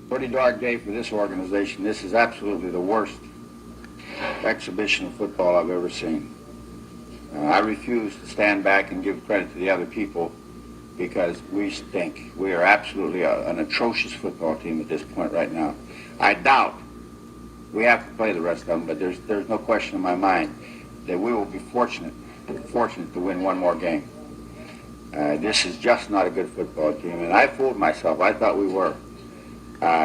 Pretty dark day for this organization. This is absolutely the worst exhibition of football I've ever seen. I refuse to stand back and give credit to the other people because we stink. We are absolutely an atrocious football team at this point right now. I doubt we have to play the rest of them, but there's no question in my mind that we will be fortunate to win one more game. This is just not a good football team, and I fooled myself. I thought we were.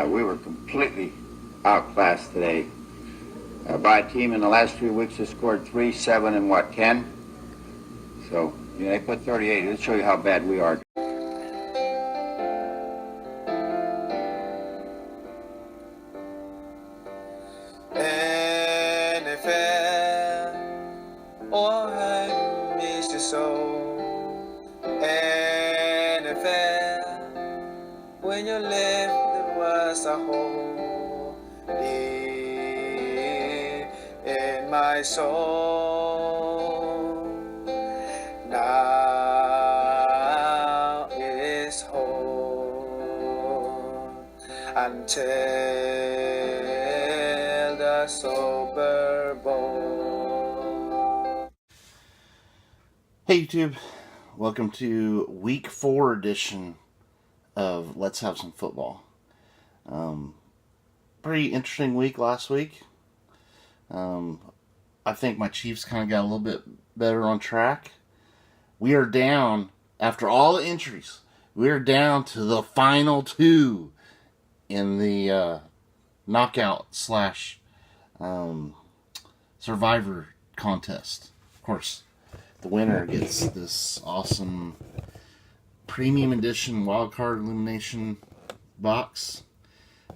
We were completely outclassed today by a team in the last 3 weeks that scored 3, 7, and 10? So, they put 38. Let's show you how bad we are. NFL, oh, I miss you so. NFL, when you left, there was a hole in my soul. Now it is home until the Super Bowl. Hey YouTube, welcome to week 4 edition of Let's Have Some Football. Pretty interesting week last week. I think my Chiefs kind of got a little bit better on track. We are down, after all the injuries, we are down to the final 2 in the knockout / survivor contest. Of course, the winner gets this awesome premium edition wildcard elimination box.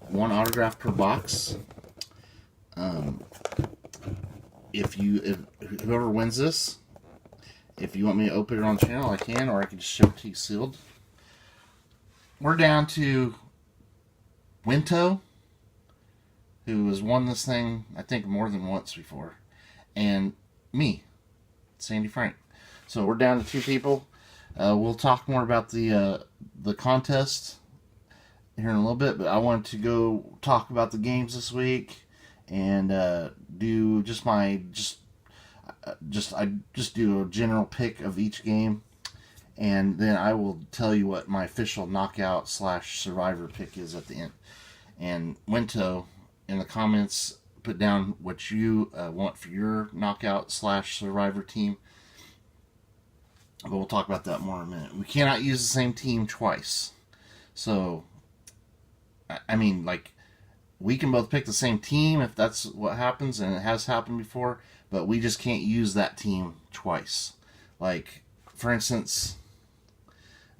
1 autograph per box. If whoever wins this, if you want me to open it on channel, I can, or I can just show it to you sealed. We're down to Winto, who has won this thing, I think, more than once before, and me, Sandyfrank. So we're down to 2 people. We'll talk more about the contest here in a little bit, but I wanted to go talk about the games this week and do I do a general pick of each game, and then I will tell you what my official knockout / survivor pick is at the end. And Winto, in the comments, put down what you want for your knockout / survivor team. But we'll talk about that more in a minute. We cannot use the same team twice. So, I mean, like, we can both pick the same team if that's what happens, and it has happened before, but we just can't use that team twice. Like, for instance,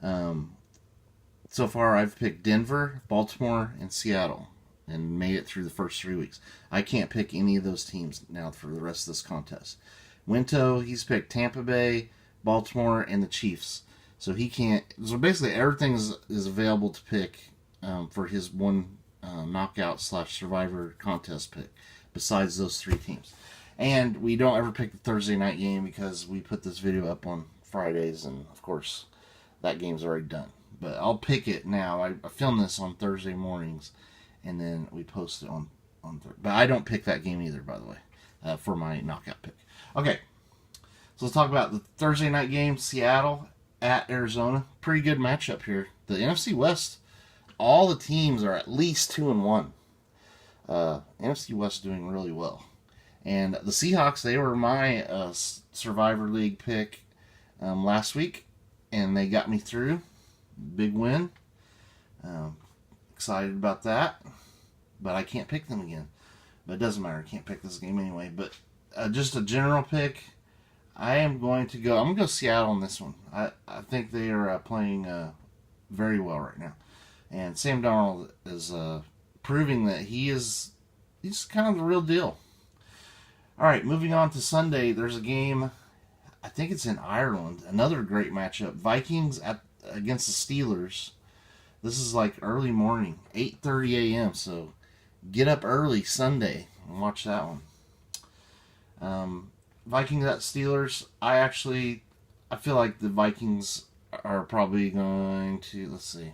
so far I've picked Denver, Baltimore, and Seattle, and made it through the first 3 weeks. I can't pick any of those teams now for the rest of this contest. Winto, he's picked Tampa Bay, Baltimore, and the Chiefs. So he can't. So basically, everything is available to pick for his one knockout / survivor contest pick, besides those 3 teams. And we don't ever pick the Thursday night game because we put this video up on Fridays, and of course, that game's already done. But I'll pick it now. I film this on Thursday mornings, and then we post it on Thursday. But I don't pick that game either, by the way, for my knockout pick. Okay. So let's talk about the Thursday night game, Seattle at Arizona. Pretty good matchup here. The NFC West, all the teams are at least 2-1. NFC West doing really well. And the Seahawks, they were my Survivor League pick last week, and they got me through. Big win. Excited about that. But I can't pick them again. But it doesn't matter. I can't pick this game anyway. But just a general pick, I'm going to go Seattle on this one. I think they are playing very well right now. And Sam Darnold is proving that he's kind of the real deal. All right, moving on to Sunday, there's a game, I think it's in Ireland, another great matchup. Vikings against the Steelers. This is like early morning, 8:30 a.m., so get up early Sunday and watch that one. Vikings at Steelers, I feel like the Vikings are probably going to, let's see,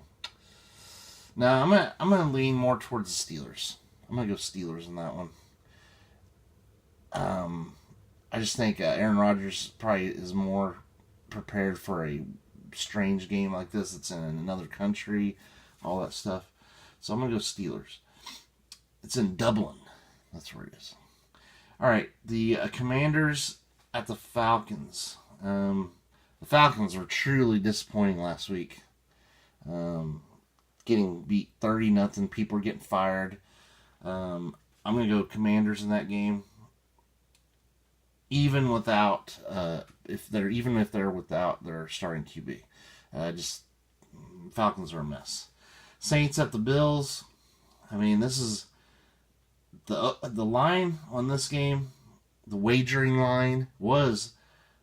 No, I'm gonna lean more towards the Steelers. I'm gonna go Steelers in that one. I just think Aaron Rodgers probably is more prepared for a strange game like this. It's in another country, all that stuff. So I'm gonna go Steelers. It's in Dublin. That's where it is. All right, the Commanders at the Falcons. The Falcons were truly disappointing last week. Getting beat 30-0. People are getting fired. I'm going to go Commanders in that game. Even without, if they're without their starting QB. Just Falcons are a mess. Saints at the Bills. I mean, this is the line on this game. The wagering line was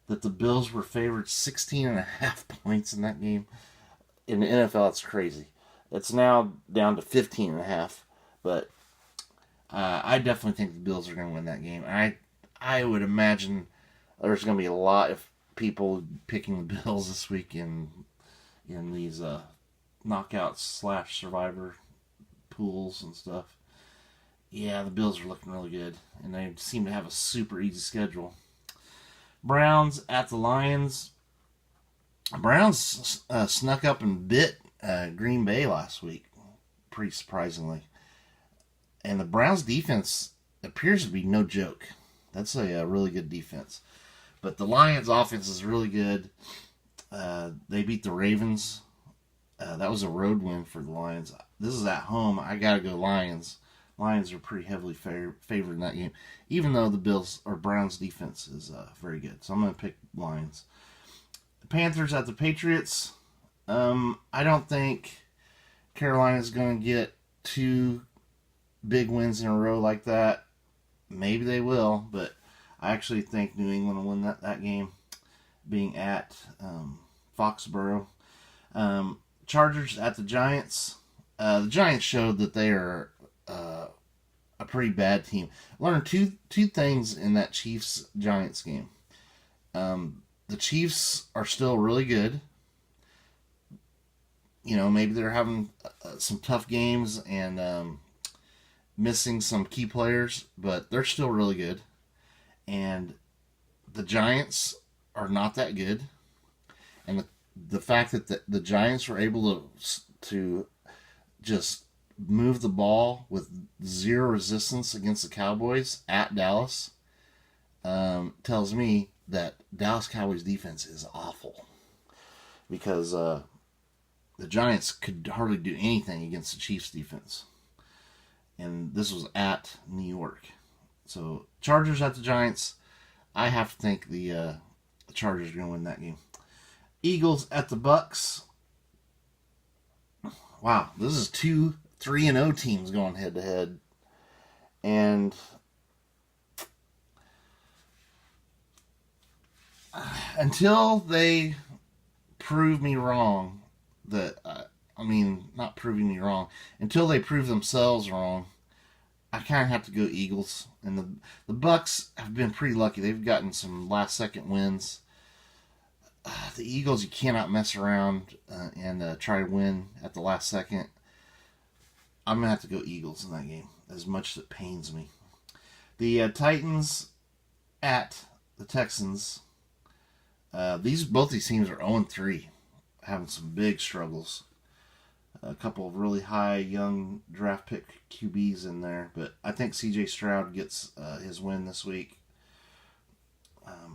that the Bills were favored 16.5 points in that game. In the NFL, it's crazy. It's now down to 15.5, but I definitely think the Bills are going to win that game. I would imagine there's going to be a lot of people picking the Bills this week in these knockouts / survivor pools and stuff. Yeah, the Bills are looking really good, and they seem to have a super easy schedule. Browns at the Lions. Browns snuck up and bit Green Bay last week, pretty surprisingly. And the Browns defense appears to be no joke. That's a really good defense. But the Lions offense is really good. They beat the Ravens. That was a road win for the Lions. This is at home. I got to go Lions. Lions are pretty heavily favored in that game, even though the Browns defense is very good. So I'm going to pick Lions. Panthers at the Patriots. I don't think Carolina's going to get 2 big wins in a row like that. Maybe they will, but I actually think New England will win that game, being at Foxborough. Chargers at the Giants. The Giants showed that they are a pretty bad team. Learned two things in that Chiefs-Giants game. The Chiefs are still really good. You know, maybe they're having some tough games and missing some key players, but they're still really good. And the Giants are not that good. And the fact that the Giants were able to just move the ball with zero resistance against the Cowboys at Dallas tells me that Dallas Cowboys defense is awful, because the Giants could hardly do anything against the Chiefs defense, and this was at New York. So Chargers at the Giants. I have to think the Chargers are going to win that game. Eagles at the Bucks. Wow, this is 2 3-0 teams going head to head, and until they prove me wrong, not proving me wrong, until they prove themselves wrong, I kind of have to go Eagles. And the Bucks have been pretty lucky. They've gotten some last second wins. The Eagles, you cannot mess around and try to win at the last second. I'm going to have to go Eagles in that game, as much as it pains me. The Titans at the Texans. Both these teams are 0-3, having some big struggles. A couple of really high young draft pick QBs in there, but I think C.J. Stroud gets his win this week.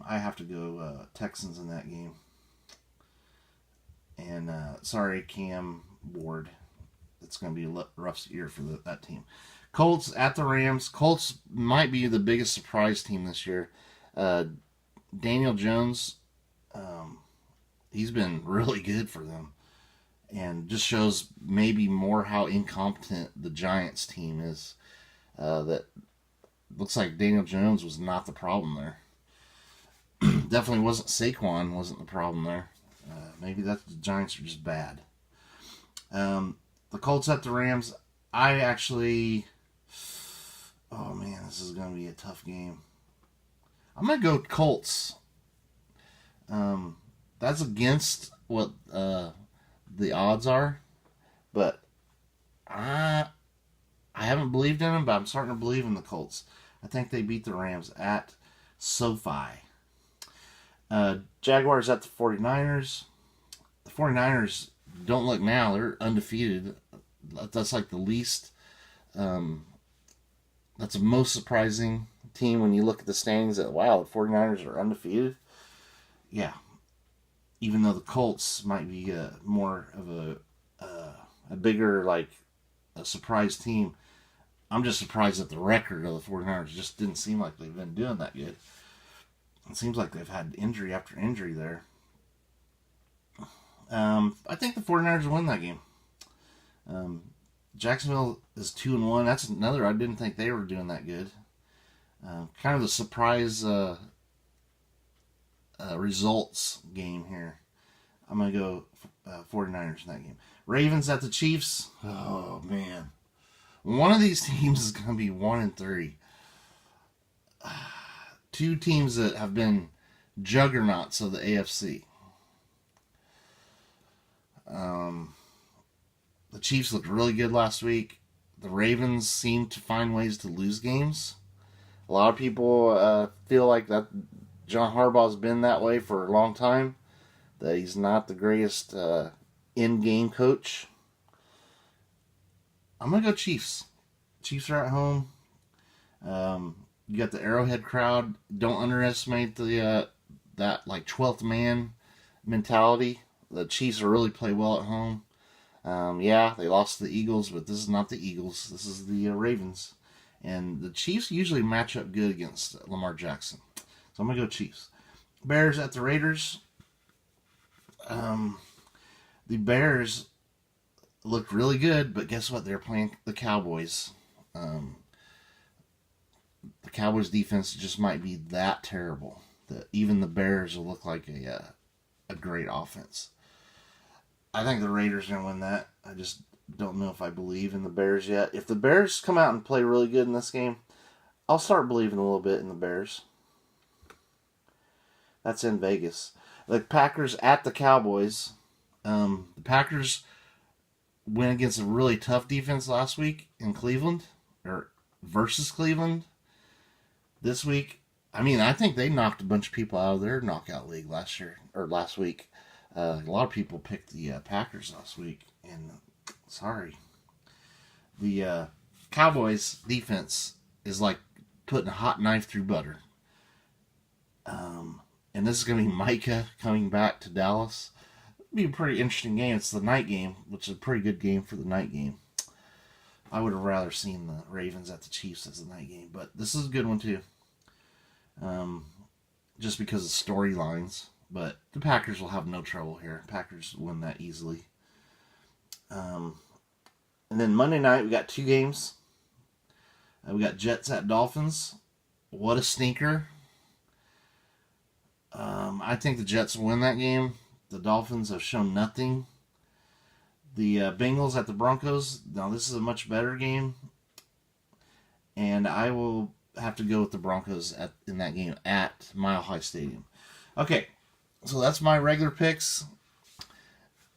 I have to go Texans in that game. And sorry, Cam Ward. It's going to be a rough year for that team. Colts at the Rams. Colts might be the biggest surprise team this year. Daniel Jones, he's been really good for them, and just shows maybe more how incompetent the Giants team is. That looks like Daniel Jones was not the problem there. Definitely wasn't the problem there. Maybe the Giants are just bad. The Colts at the Rams. Oh man, this is going to be a tough game. I'm going to go Colts. That's against what the odds are, but I haven't believed in them, but I'm starting to believe in the Colts. I think they beat the Rams at SoFi. Jaguars at the 49ers. The 49ers don't look now. They're undefeated. That's like the least. That's the most surprising team when you look at the standings. That wow, the 49ers are undefeated. Yeah, even though the Colts might be more of a bigger like a surprise team. I'm just surprised at the record of the 49ers. Just didn't seem like they've been doing that good. It seems like they've had injury after injury there. I think the 49ers will win that game. Jacksonville is 2-1. That's another. I didn't think they were doing that good. Kind of a surprise results game here. I'm going to go 49ers in that game. Ravens at the Chiefs. Oh, man. One of these teams is going to be 1-3. Two teams that have been juggernauts of the AFC. The Chiefs looked really good last week. The Ravens seem to find ways to lose games. A lot of people feel like that John Harbaugh's been that way for a long time. That he's not the greatest in-game coach. I'm going to go Chiefs. Chiefs are at home. You got the Arrowhead crowd. Don't underestimate the that like 12th man mentality. The Chiefs really play well at home. Yeah, they lost to the Eagles, but this is not the Eagles. This is the Ravens. And the Chiefs usually match up good against Lamar Jackson. So I'm going to go Chiefs. Bears at the Raiders. The Bears looked really good, but guess what? They're playing the Cowboys. The Cowboys defense just might be that terrible that even the Bears will look like a great offense. I think the Raiders are going to win that. I just don't know if I believe in the Bears yet. If the Bears come out and play really good in this game, I'll start believing a little bit in the Bears. That's in Vegas. The Packers at the Cowboys. The Packers went against a really tough defense last week in Cleveland, or versus Cleveland. This week, I mean, I think they knocked a bunch of people out of their knockout league last week. A lot of people picked the Packers last week, and sorry. The Cowboys defense is like putting a hot knife through butter. And this is going to be Micah coming back to Dallas. It'll be a pretty interesting game. It's the night game, which is a pretty good game for the night game. I would have rather seen the Ravens at the Chiefs as the night game, but this is a good one too. Just because of storylines. But the Packers will have no trouble here. Packers win that easily. And then Monday night, we got two games. We got Jets at Dolphins. What a stinker. I think the Jets will win that game. The Dolphins have shown nothing. The Bengals at the Broncos. Now, this is a much better game. And I will have to go with the Broncos in that game at Mile High Stadium. Okay, so that's my regular picks.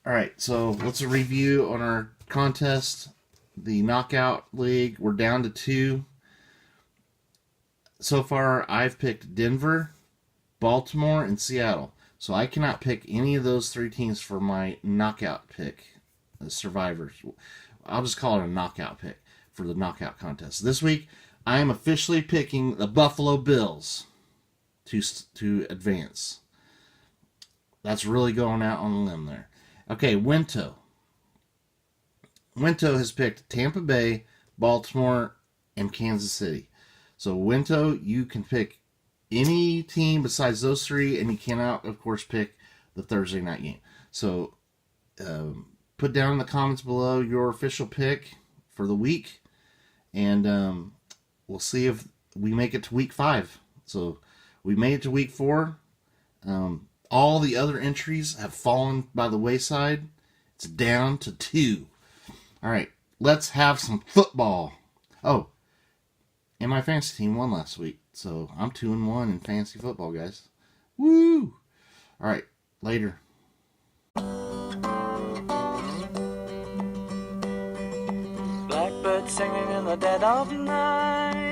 All right, so let's review on our contest. The Knockout League, we're down to 2. So far, I've picked Denver, Baltimore, and Seattle. So I cannot pick any of those 3 teams for my knockout pick, the survivors. I'll just call it a knockout pick for the knockout contest. This week, I am officially picking the Buffalo Bills to advance. That's really going out on a limb there. Okay, Winto. Winto has picked Tampa Bay, Baltimore, and Kansas City. So Winto, you can pick any team besides those 3, and you cannot, of course, pick the Thursday night game. So put down in the comments below your official pick for the week, and we'll see if we make it to week 5. So we made it to week 4. All the other entries have fallen by the wayside. It's down to 2. All right, let's have some football. Oh, and my fantasy team won last week, so I'm 2-1 in fantasy football, guys. Woo! All right, later. singing in the dead of night.